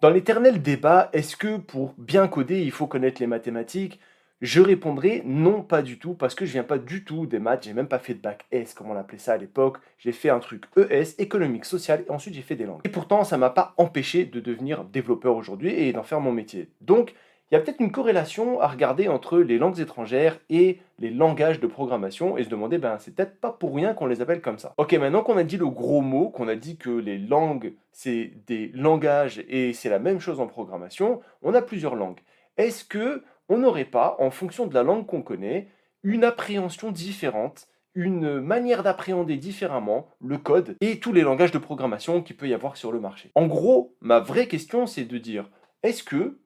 Dans l'éternel débat, est-ce que pour bien coder, il faut connaître les mathématiques? Je répondrai non, pas du tout, parce que je viens pas du tout des maths, j'ai même pas fait de bac S, comme on appelait ça à l'époque. J'ai fait un truc ES, économique, social, et ensuite j'ai fait des langues. Et pourtant, ça m'a pas empêché de devenir développeur aujourd'hui et d'en faire mon métier. Donc, il y a peut-être une corrélation à regarder entre les langues étrangères et les langages de programmation et se demander, ben, c'est peut-être pas pour rien qu'on les appelle comme ça. Ok, maintenant qu'on a dit le gros mot, qu'on a dit que les langues, c'est des langages et c'est la même chose en programmation, on a plusieurs langues. Est-ce que on n'aurait pas, en fonction de la langue qu'on connaît, une appréhension différente, une manière d'appréhender différemment le code et tous les langages de programmation qu'il peut y avoir sur le marché? En gros, ma vraie question, c'est de dire, est-ce que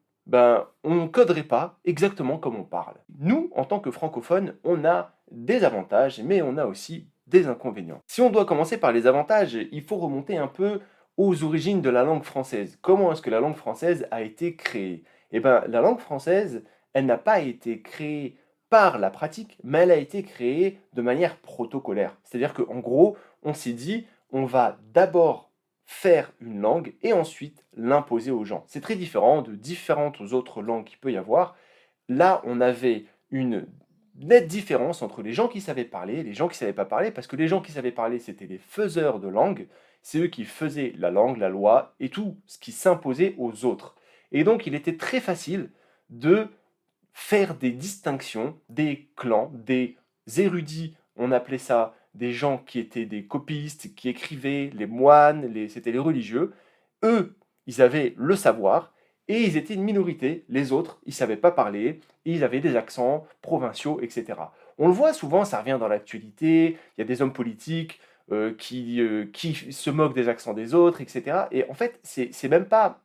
on ne coderait pas exactement comme on parle? Nous, en tant que francophones, on a des avantages, mais on a aussi des inconvénients. Si on doit commencer par les avantages, il faut remonter un peu aux origines de la langue française. Comment est-ce que la langue française a été créée? Eh bien, la langue française, elle n'a pas été créée par la pratique, mais elle a été créée de manière protocolaire. C'est-à-dire qu'en gros, on s'est dit, on va d'abord faire une langue et ensuite l'imposer aux gens. C'est très différent de différentes autres langues qu'il peut y avoir. Là, on avait une nette différence entre les gens qui savaient parler et les gens qui ne savaient pas parler, parce que les gens qui savaient parler, c'était les faiseurs de langue, c'est eux qui faisaient la langue, la loi et tout ce qui s'imposait aux autres. Et donc, il était très facile de faire des distinctions, des clans, des érudits, on appelait ça des gens qui étaient des copistes, qui écrivaient, les moines, c'était les religieux. Eux, ils avaient le savoir et ils étaient une minorité. Les autres, ils ne savaient pas parler, ils avaient des accents provinciaux, etc. On le voit souvent, ça revient dans l'actualité, il y a des hommes politiques qui se moquent des accents des autres, etc. Et en fait, c'est même pas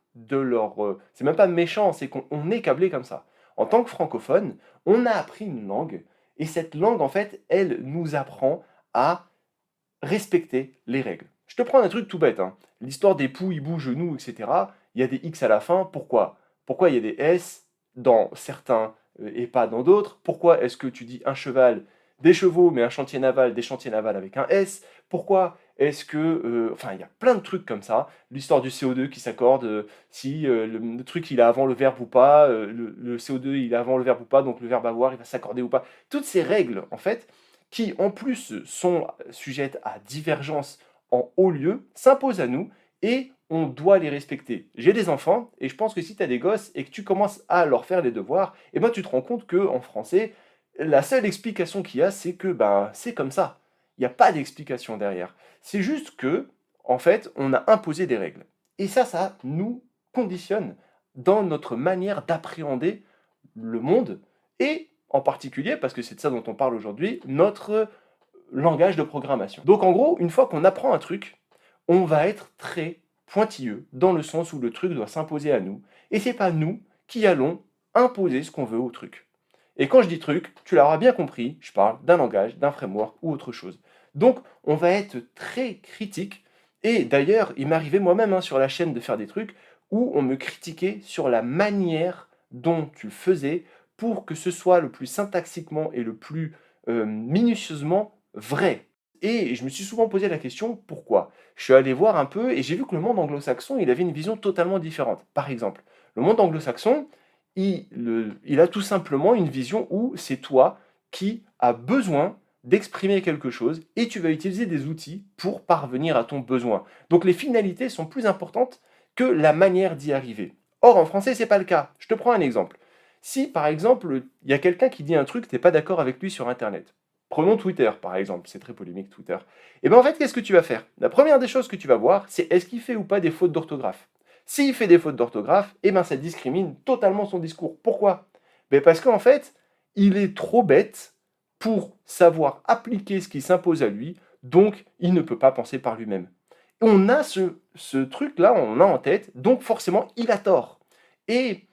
c'est même pas méchant, c'est qu'on est câblé comme ça. En tant que francophone, on a appris une langue, et cette langue, en fait, elle nous apprend à respecter les règles. Je te prends un truc tout bête, hein. L'histoire des poux, hiboux, genoux, etc. Il y a des X à la fin, pourquoi? Pourquoi il y a des S dans certains et pas dans d'autres? Pourquoi est-ce que tu dis un cheval, des chevaux, mais un chantier naval, des chantiers navals avec un S? Pourquoi est-ce que... enfin, il y a plein de trucs comme ça. L'histoire du CO2 qui s'accorde, si le truc il est avant le verbe ou pas, le CO2 il est avant le verbe ou pas, donc le verbe avoir il va s'accorder ou pas. Toutes ces règles, en fait, qui en plus sont sujettes à divergence en haut lieu, s'imposent à nous et on doit les respecter. J'ai des enfants et je pense que si tu as des gosses et que tu commences à leur faire les devoirs, eh ben, tu te rends compte qu'en français, la seule explication qu'il y a, c'est que c'est comme ça. Il n'y a pas d'explication derrière. C'est juste que, en fait, on a imposé des règles. Et ça nous conditionne dans notre manière d'appréhender le monde et en particulier, parce que c'est de ça dont on parle aujourd'hui, notre langage de programmation. Donc en gros, une fois qu'on apprend un truc, on va être très pointilleux dans le sens où le truc doit s'imposer à nous et c'est pas nous qui allons imposer ce qu'on veut au truc. Et quand je dis truc, tu l'auras bien compris, je parle d'un langage, d'un framework ou autre chose. Donc on va être très critique et d'ailleurs, il m'arrivait moi-même sur la chaîne de faire des trucs où on me critiquait sur la manière dont tu faisais pour que ce soit le plus syntaxiquement et le plus minutieusement vrai. Et je me suis souvent posé la question pourquoi? Je suis allé voir un peu et j'ai vu que le monde anglo-saxon, il avait une vision totalement différente. Par exemple, le monde anglo-saxon, il a tout simplement une vision où c'est toi qui as besoin d'exprimer quelque chose et tu vas utiliser des outils pour parvenir à ton besoin. Donc les finalités sont plus importantes que la manière d'y arriver. Or, en français, c'est pas le cas. Je te prends un exemple. Si, par exemple, il y a quelqu'un qui dit un truc, tu n'es pas d'accord avec lui sur Internet. Prenons Twitter, par exemple, c'est très polémique Twitter. Et bien en fait, qu'est-ce que tu vas faire? La première des choses que tu vas voir, c'est est-ce qu'il fait ou pas des fautes d'orthographe. S'il fait des fautes d'orthographe, eh ben ça discrimine totalement son discours. Pourquoi? Ben parce qu'en fait, il est trop bête pour savoir appliquer ce qui s'impose à lui, donc il ne peut pas penser par lui-même. On a ce truc-là, on a en tête, donc forcément, il a tort. Et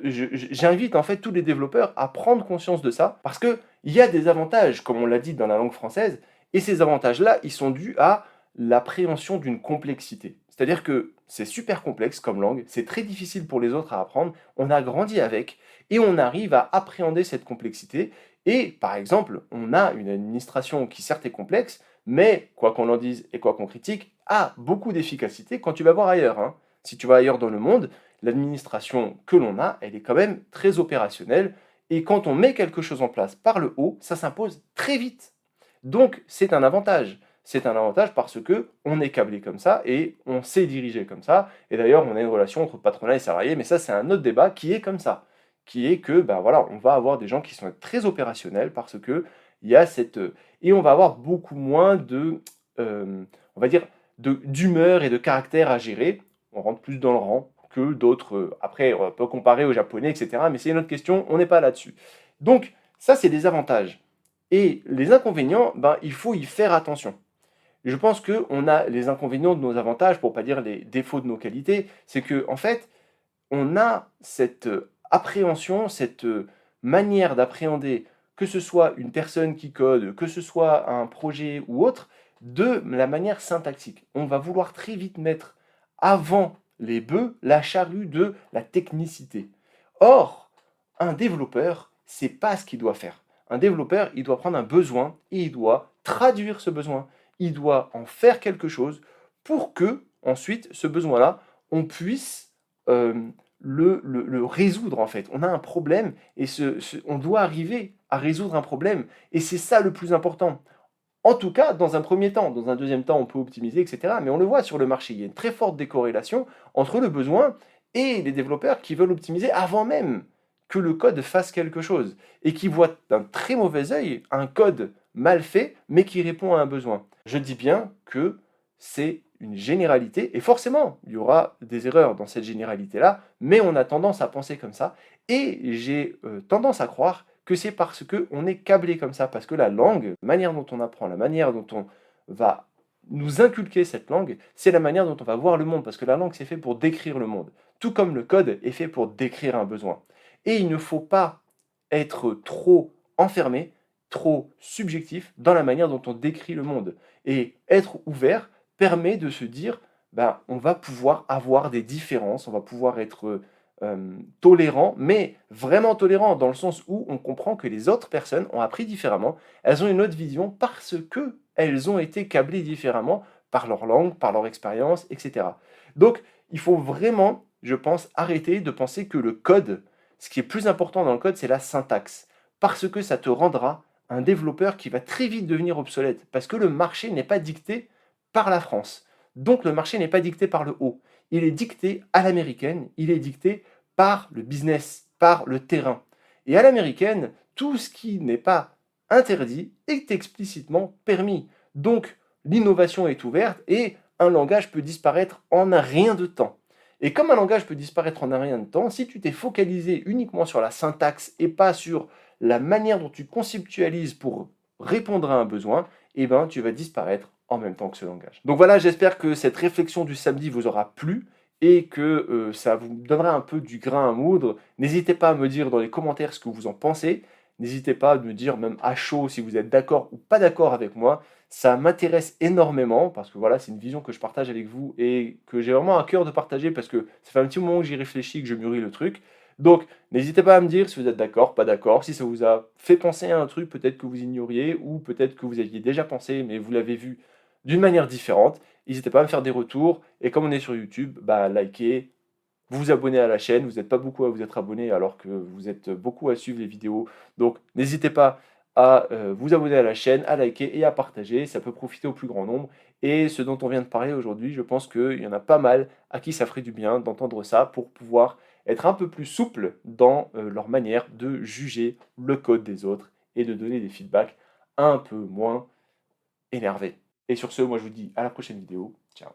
j'invite en fait tous les développeurs à prendre conscience de ça, parce qu'il y a des avantages, comme on l'a dit dans la langue française, et ces avantages-là, ils sont dus à l'appréhension d'une complexité. C'est-à-dire que c'est super complexe comme langue, c'est très difficile pour les autres à apprendre, on a grandi avec, et on arrive à appréhender cette complexité. Et par exemple, on a une administration qui certes est complexe, mais quoi qu'on en dise et quoi qu'on critique, a beaucoup d'efficacité quand tu vas voir ailleurs, hein. Si tu vas ailleurs dans le monde, l'administration que l'on a, elle est quand même très opérationnelle. Et quand on met quelque chose en place par le haut, ça s'impose très vite. Donc, c'est un avantage. C'est un avantage parce que on est câblé comme ça et on sait diriger comme ça. Et d'ailleurs, on a une relation entre patronat et salarié, mais ça, c'est un autre débat qui est comme ça. Qui est que, ben voilà, on va avoir des gens qui sont très opérationnels parce que il y a cette. Et on va avoir beaucoup moins de. On va dire, d'humeur et de caractère à gérer. On rentre plus dans le rang que d'autres. Après, on peut comparer aux Japonais, etc. Mais c'est une autre question, on n'est pas là-dessus. Donc, ça, c'est des avantages. Et les inconvénients, ben, il faut y faire attention. Je pense qu'on a les inconvénients de nos avantages, pour ne pas dire les défauts de nos qualités, c'est que en fait, on a cette appréhension, cette manière d'appréhender, que ce soit une personne qui code, que ce soit un projet ou autre, de la manière syntaxique. On va vouloir très vite mettre avant les bœufs la charrue de la technicité. Or, un développeur, c'est pas ce qu'il doit faire. Un développeur, il doit prendre un besoin et il doit traduire ce besoin. Il doit en faire quelque chose pour que, ensuite, ce besoin-là, on puisse le résoudre en fait. On a un problème et on doit arriver à résoudre un problème. Et c'est ça le plus important. En tout cas, dans un premier temps. Dans un deuxième temps, on peut optimiser, etc. Mais on le voit sur le marché, il y a une très forte décorrélation entre le besoin et les développeurs qui veulent optimiser avant même que le code fasse quelque chose et qui voient d'un très mauvais œil un code mal fait, mais qui répond à un besoin. Je dis bien que c'est une généralité, et forcément, il y aura des erreurs dans cette généralité-là, mais on a tendance à penser comme ça, et j'ai tendance à croire que c'est parce qu'on est câblé comme ça, parce que la langue, la manière dont on apprend, la manière dont on va nous inculquer cette langue, c'est la manière dont on va voir le monde, parce que la langue, c'est fait pour décrire le monde, tout comme le code est fait pour décrire un besoin. Et il ne faut pas être trop enfermé, trop subjectif dans la manière dont on décrit le monde. Et être ouvert permet de se dire, ben, on va pouvoir avoir des différences, on va pouvoir être tolérant, mais vraiment tolérant dans le sens où on comprend que les autres personnes ont appris différemment, elles ont une autre vision parce que elles ont été câblées différemment par leur langue, par leur expérience, etc. Donc, il faut vraiment, je pense, arrêter de penser que le code, ce qui est plus important dans le code, c'est la syntaxe, parce que ça te rendra un développeur qui va très vite devenir obsolète, parce que le marché n'est pas dicté par la France. Donc le marché n'est pas dicté par le haut. Il est dicté à l'américaine, il est dicté par le business, par le terrain. Et à l'américaine, tout ce qui n'est pas interdit est explicitement permis. Donc l'innovation est ouverte et un langage peut disparaître en un rien de temps. Et comme un langage peut disparaître en un rien de temps, si tu t'es focalisé uniquement sur la syntaxe et pas sur la manière dont tu conceptualises pour répondre à un besoin, eh ben, tu vas disparaître en même temps que ce langage. Donc voilà, j'espère que cette réflexion du samedi vous aura plu et que ça vous donnera un peu du grain à moudre. N'hésitez pas à me dire dans les commentaires ce que vous en pensez. N'hésitez pas à me dire même à chaud si vous êtes d'accord ou pas d'accord avec moi. Ça m'intéresse énormément parce que voilà, c'est une vision que je partage avec vous et que j'ai vraiment à cœur de partager parce que ça fait un petit moment que j'y réfléchis, que je mûris le truc. Donc, n'hésitez pas à me dire si vous êtes d'accord, pas d'accord, si ça vous a fait penser à un truc peut-être que vous ignoriez ou peut-être que vous aviez déjà pensé mais vous l'avez vu d'une manière différente. N'hésitez pas à me faire des retours et comme on est sur YouTube, bah likez, vous abonner à la chaîne. Vous n'êtes pas beaucoup à vous être abonné alors que vous êtes beaucoup à suivre les vidéos. Donc, n'hésitez pas à vous abonner à la chaîne, à liker et à partager. Ça peut profiter au plus grand nombre. Et ce dont on vient de parler aujourd'hui, je pense qu'il y en a pas mal à qui ça ferait du bien d'entendre ça pour pouvoir être un peu plus souple dans leur manière de juger le code des autres et de donner des feedbacks un peu moins énervés. Et sur ce, moi je vous dis à la prochaine vidéo. Ciao.